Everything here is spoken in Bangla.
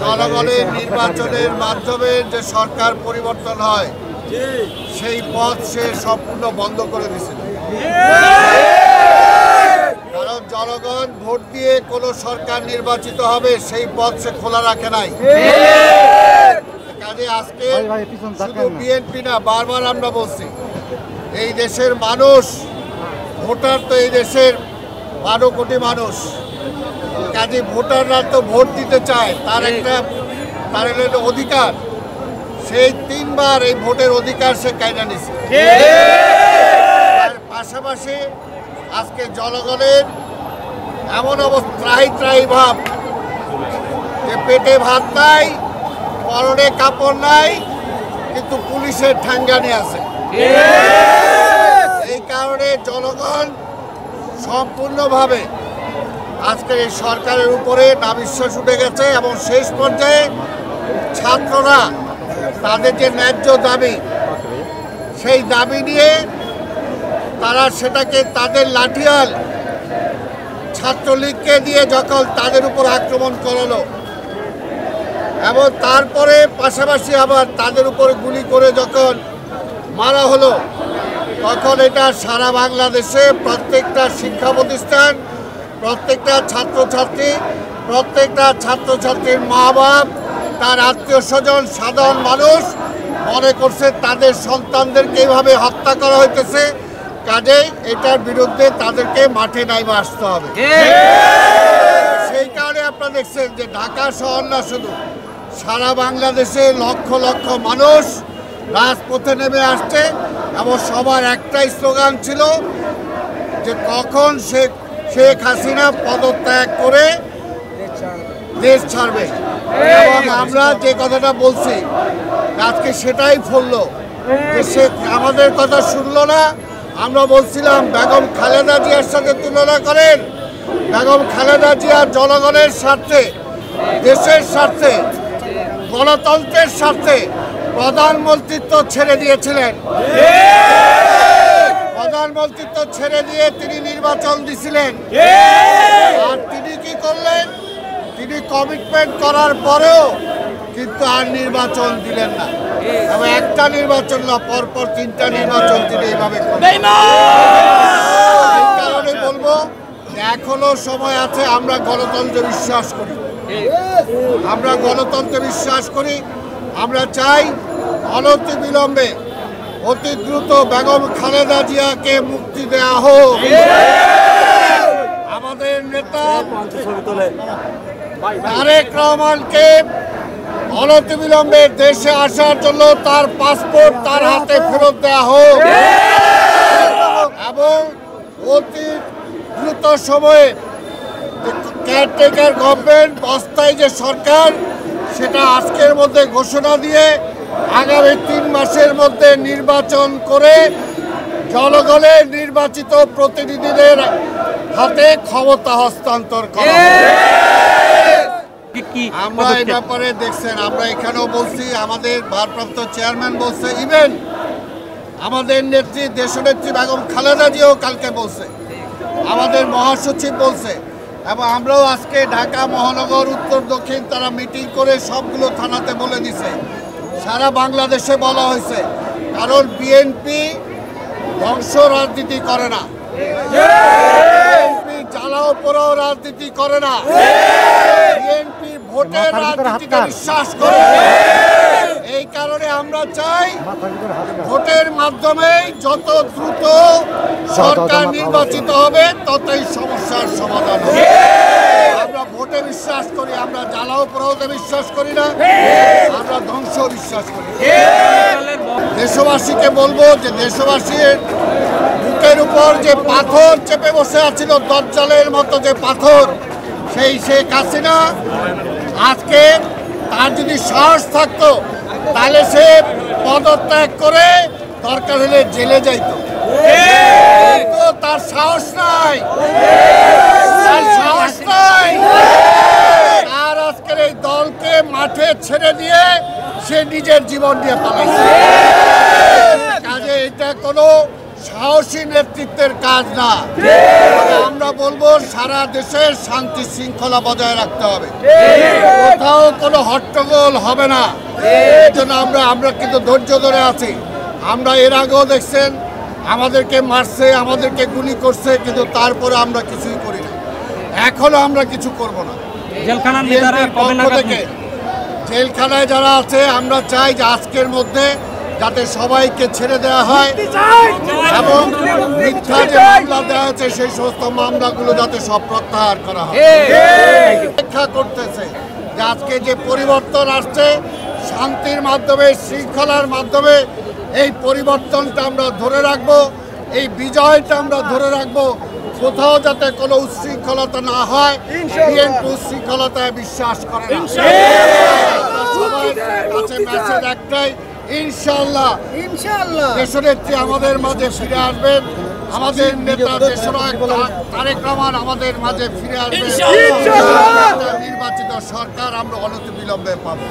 জনগণের নির্বাচনের মাধ্যমে যে সরকার পরিবর্তন হয় সেই পথ সে সম্পূর্ণ বন্ধ করে দিয়েছিল। কারণ জনগণ ভোট দিয়ে কোনো সরকার নির্বাচিত হবে সেই পথ সে খোলা রাখে নাই। কাজে আজকে শুধু বিএনপি না, বারবার আমরা বলছি এই দেশের মানুষ, ভোটার তো এই দেশের 12 কোটি মানুষ। কাজে ভোটাররা তো ভোট দিতে চায়, তার একটা অধিকার। সেই 3 বার এই ভোটের অধিকার সে কায়দা নিছে। তার পাশাপাশি আজকে জনগণের এমন অবস্থা, ত্রাহি ভাব যে পেটে ভাত নাই, পরনে কাপড় নাই, কিন্তু পুলিশের ঠ্যাঙ্গানি আছে। এই কারণে জনগণ সম্পূর্ণভাবে আজকের এই সরকারের উপরে নাবিশ্বাস উঠে গেছে এবং শেষ পর্যায়ে ছাত্ররা তাদের যে ন্যায্য দাবি, সেই দাবি নিয়ে তারা সেটাকে তাদের লাঠিয়াল ছাত্রলীগকে দিয়ে যখন তাদের উপর আক্রমণ করালো এবং তারপরে পাশাপাশি আবার তাদের উপরে গুলি করে যখন মারা হলো, তখন এটা সারা বাংলাদেশে প্রত্যেকটা শিক্ষা প্রতিষ্ঠান, প্রত্যেকটা ছাত্রছাত্রীর মা বাপ, তার আত্মীয় স্বজন, সাধারণ মানুষ মনে করছে তাদের সন্তানদেরকে এইভাবে হত্যা করা হইতেছে। কাজেই এটার বিরুদ্ধে তাদেরকে মাঠে নাইমে আসতে হবে। সেই কারণে আপনারা দেখছেন যে ঢাকা শহর না, শুধু সারা বাংলাদেশে লক্ষ লক্ষ মানুষ রাজপথে নেমে আসছে এবং সবার একটাই স্লোগান ছিল যে কখন শেখ হাসিনা পদত্যাগ করে দেশ ছাড়বে। এবং আমরা যে কথাটা বলছি আজকে সেটাই ফললো যে সে আমাদের কথা শুনলো না। আমরা বলছিলাম বেগম খালেদা জিয়ার সাথে তুলনা করেন, বেগম খালেদা জিয়া জনগণের স্বার্থে, দেশের স্বার্থে, গণতন্ত্রের স্বার্থে প্রধানমন্ত্রিত্ব ছেড়ে দিয়েছিলেন। প্রধানমন্ত্রিত্ব ছেড়ে দিয়ে তিনি নির্বাচন দিছিলেন। আর তিনি কি করলেন? তিনি কমিটমেন্ট করার পরেও কিন্তু আর নির্বাচন দিলেন না এবং একটা নির্বাচন না, পরপর 3টা নির্বাচন তিনি এইভাবে করলেন। এই কারণে বলবো এখনো সময় আছে। আমরা গণতন্ত্রে বিশ্বাস করি, আমরা গণতন্ত্রে বিশ্বাস করি। আমরা চাই অনতিবিলম্বে অতি দ্রুত বেগম খালেদা জিয়াকে মুক্তি দেওয়া হোক। আমাদের নেতা তারেক রহমানকে অনতিবিলম্বে দেশে আসার জন্য তার পাসপোর্ট তার হাতে ফেরত দেওয়া হোক এবং অতি দ্রুত সময়ে কেয়ারটেকার গভর্নমেন্ট, অস্থায়ী যে সরকার, সেটা আজকের মধ্যে ঘোষণা দিয়ে আগামী 3 মাসের মধ্যে নির্বাচন করে জনগণের নির্বাচিত প্রতিনিধিদের হাতে ক্ষমতা হস্তান্তর করা। আমরা এই ব্যাপারে দেখছেন, আমরা এখানেও বলছি, আমাদের ভারপ্রাপ্ত চেয়ারম্যান বলছে, ইভেন আমাদের নেত্রী, দেশনেত্রী বেগম খালেদা জিয়াও কালকে বলছে, আমাদের মহাসচিব বলছে এবং আমরাও আজকে ঢাকা মহানগর উত্তর দক্ষিণ তারা মিটিং করে সবগুলো থানাতে বলে দিছে, সারা বাংলাদেশে বলা হয়েছে। কারণ বিএনপি ধ্বংস রাজনীতি করে না, বিএনপি জ্বালাও পোড়াও রাজনীতি করে না, বিএনপি ভোটের রাজনীতিতে বিশ্বাস করে। এই কারণে আমরা চাই ভোটের মাধ্যমে যত দ্রুত সরকার নির্বাচিত হবে ততই সমস্যার সমাধান হবে। আমরা ভোটে বিশ্বাস করি, আমরা জ্বালাও পোড়াওতে বিশ্বাস করি না, আমরা ধ্বংস বিশ্বাস করি। দেশবাসীকে বলবো যে দেশবাসীর বুকের উপর যে পাথর চেপে বসে আছিল, দজ্জালের মতো যে পাথর, সেই শেখ হাসিনা, আজকে তার যদি সাহস থাকতো তাহলে সে পদত্যাগ করে দরকার হলে জেলে যাইত, কিন্তু তার সাহস নাই, তার সাহস নাই। আর আজকের এই দলকে মাঠে ছেড়ে দিয়ে সে নিজের জীবন দিয়ে পালাইছে। কাজে এটা কোনো সাহসী নেতৃত্বের কাজ না। আমরা বলবো সারা দেশের শান্তি শৃঙ্খলা বজায় রাখতে হবে। কোথাও কোনো হট্টগোল হবে না। এই জন্য আমরা কিন্তু ধৈর্য ধরে আছি। আমরা এর আগেও দেখছেন আমাদেরকে মারছে, আমাদেরকে গুলি করছে, কিন্তু তারপরে আমরা কিছুই করি না। এখনো আমরা কিছু করব না। জেলখানায় যারা আছে আমরা চাই যে আজকের মধ্যে যাতে সবাইকে ছেড়ে দেওয়া হয় এবং মিথ্যা যে মামলা দেওয়া হয়েছে সেই সমস্ত মামলাগুলো যাতে সব প্রত্যাহার করা হয়। অপেক্ষা করতেছে যে আজকে যে পরিবর্তন আসছে শান্তির মাধ্যমে, শৃঙ্খলার মাধ্যমে, এই পরিবর্তনটা আমরা ধরে রাখবো, এই বিজয়টা আমরা ধরে রাখবো। কোথাও যাতে কোনো উচ্ছৃঙ্খলতা না হয়। বিএনপি উচ্ছৃঙ্খলতায় বিশ্বাস করে না। সবার কাছে মেসেজ একটাই, ইনশাআল্লাহ দেশনেত্রী আমাদের মাঝে ফিরে আসবেন, আমাদের নেতা দেশনায়ক তারেক রহমান আমাদের মাঝে ফিরে আসবেন। নির্বাচিত সরকার আমরা অনতিবিলম্বে পাবো।